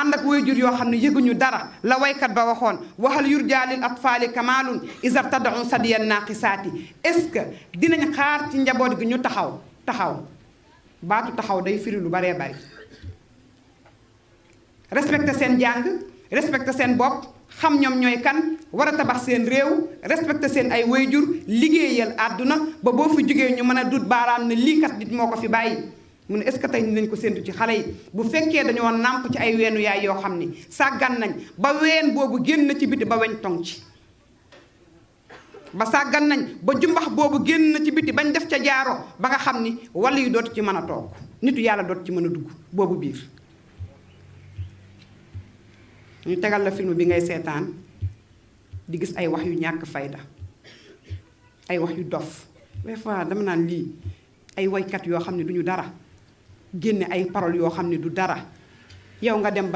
ànd ak waajur yoo xam ne yëguñu dara la waykat ba waxoon waxal yurjaalil atfaali kamaalun isar tadau sadiyan naaqisaati est-ce que dinañ xaar ci njaboot gi ñu taxaw baatu taxaw day firi lu baree bari respecté seen jàng respecté seen bopp xam ñoom ñooy kan war a tabax seen réew respecté seen ay waajur liggéeyal àdduna ba boo fi jógee ñu mën a dut baaraam ne lii kat nit moo ko fi bàyyi mu ne est-ce que tey ni nañ ko séntu ci xale yi bu fekkee dañoo nàmp ci ay weenu yaay yoo xam ni sàggan nañ ba ween boobu génn ci biti ba weñ tong ci ba sàggan nañ ba jumbax boobu génn na ci biti bañ def ca jaaro ba nga xam ni walla yu dootu ci mën a toog nitu yàlla dootu ci mën a dugg boobu biir ñu tegal la film bi ngay seetaan di gis ay wax yu ñàkk fayda ay wax yu dof des fois dama naan lii ay woykat yoo xam ne duñu dara génne ay paroles yoo xam ne du dara yow nga dem ba